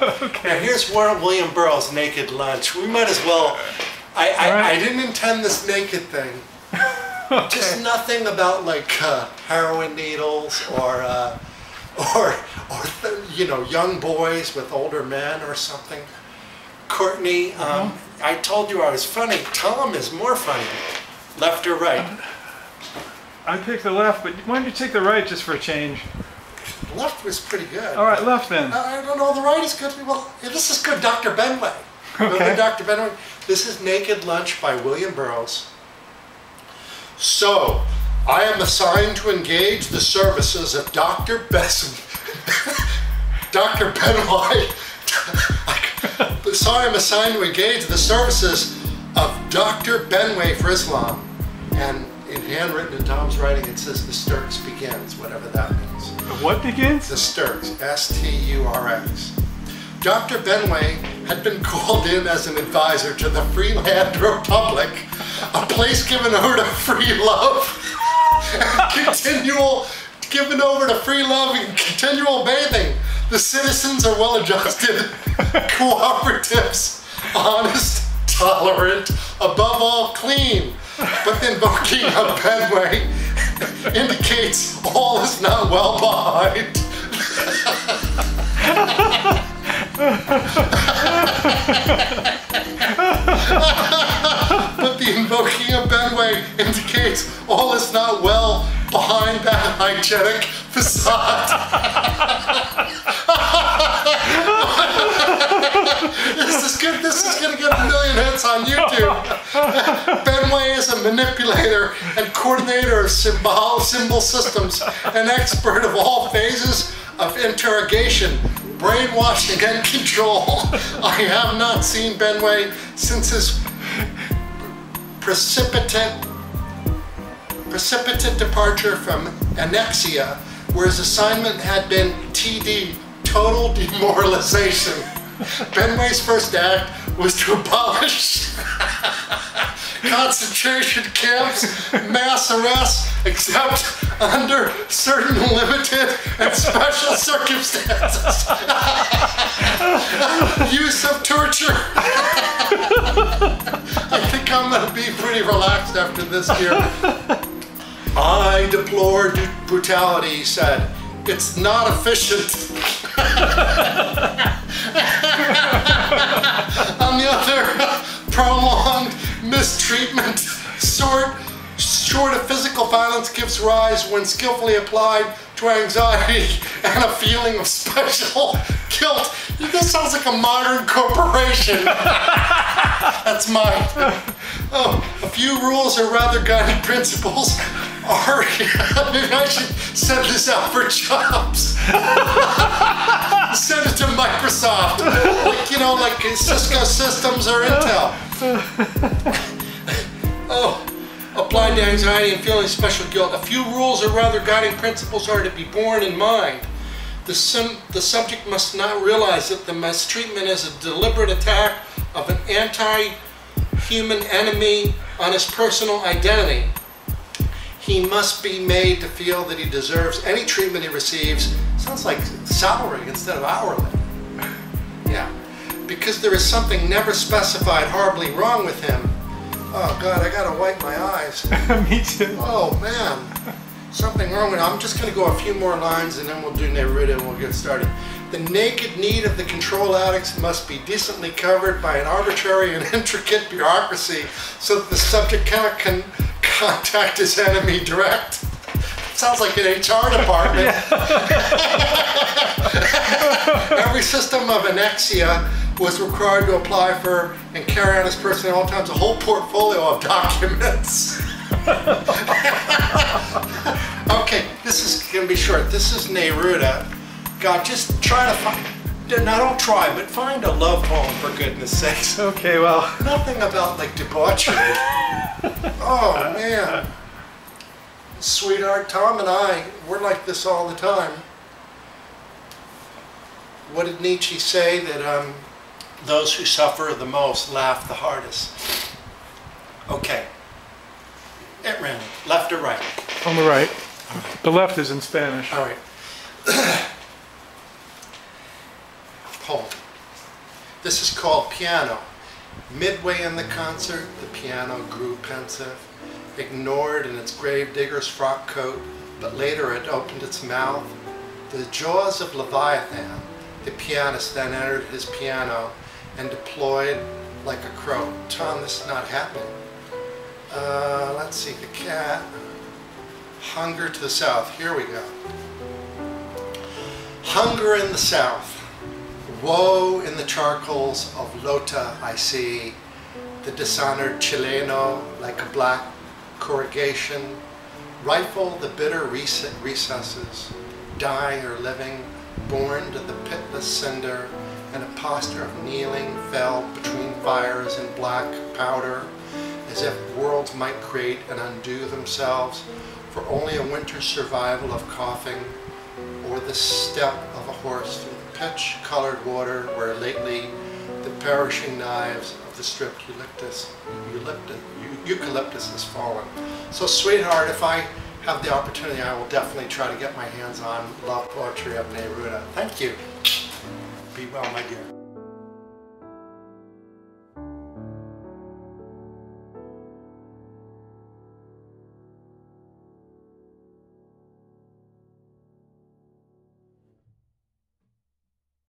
Okay. Now here's William Burroughs' naked lunch. We might as well. I didn't intend this naked thing. Okay. Just nothing about like heroin needles or you know, young boys with older men or something. Courtney, I told you I was funny. Tom is more funny. Left or right? I picked the left, but why don't you take the right just for a change? Left was pretty good. All right, left then. I don't know, the right is good. Well, this is good, Dr. Benway. Okay. Dr. Benway. This is Naked Lunch by William Burroughs. So, I am assigned to engage the services of Dr. Dr. Benway. So I am assigned to engage the services of Dr. Benway for Islam. And in handwritten in Tom's writing, it says the Sturks begins, whatever that means. The what begins? The Sturks, S-T-U-R-X. Dr. Benway had been called in as an advisor to the Freeland Republic, a place given over to free love and given over to free love and continual bathing. The citizens are well-adjusted, cooperatives, honest, tolerant, above all clean. But the invoking of Benway indicates all is not well behind. But the invoking of Benway indicates all is not well behind that hygienic facade. This is good. This is going to get 1 million hits on YouTube. Benway is a manipulator and coordinator of symbol systems, an expert of all phases of interrogation, brainwashing, and control. I have not seen Benway since his precipitate departure from Annexia, where his assignment had been TD, total demoralization. Benway's first act was to abolish concentration camps, mass arrests, except under certain limited and special circumstances. Use of torture. I think I'm going to be pretty relaxed after this year. I deplore brutality, he said. It's not efficient. On the other, prolonged mistreatment, short of physical violence, gives rise, when skillfully applied, to anxiety and a feeling of special guilt. This sounds like a modern corporation. That's mine. Oh, a few rules, or rather guiding principles, are, maybe I should send this out for jobs. Send it to Microsoft, like, you know, like Cisco Systems or Intel. Oh, applied to anxiety and feeling special guilt. A few rules, or rather guiding principles, are to be borne in mind. The subject must not realize that the mistreatment is a deliberate attack of an anti-human enemy on his personal identity. He must be made to feel that he deserves any treatment he receives. Sounds like salary instead of hourly. Yeah, because there is something never specified horribly wrong with him. Oh God, I gotta wipe my eyes. Me too. Oh man, something wrong with him. I'm just gonna go a few more lines and then we'll do Neruda and we'll get started. The naked need of the control addicts must be decently covered by an arbitrary and intricate bureaucracy so that the subject cannot contact his enemy direct. Sounds like an HR department. Every system of Annexia was required to apply for and carry on his person at all times a whole portfolio of documents. Okay, this is going to be short. This is Neruda. God, just try to find, no, don't try, but find a love poem for goodness sakes. Okay, well. Nothing about like debauchery. Oh man. Sweetheart, Tom and I, we're like this all the time. What did Nietzsche say? That those who suffer the most laugh the hardest. Okay. At random. Left or right? On the right. The left is in Spanish. All right. Poem. This is called Piano. Midway in the concert, the piano grew pensive, ignored in its gravedigger's frock coat, but later it opened its mouth. The jaws of Leviathan, the pianist then entered his piano and deployed like a crow. Tom, this is not happening. Let's see, the cat. Hunger to the south. Here we go. Hunger in the south. Woe in the charcoals of Lota I see. The dishonored Chileno like a black corrugation. Rifle the bitter recesses. Dying or living, born to the pitless cinder, and a posture of kneeling fell between fires and black powder, as if worlds might create and undo themselves for only a winter's survival of coughing, or the step of a horse through the pitch-colored water where lately the perishing knives of the stripped eucalyptus has fallen. So sweetheart, if I have the opportunity, I will definitely try to get my hands on Love Poetry of Neruda. Thank you. Be well, my dear.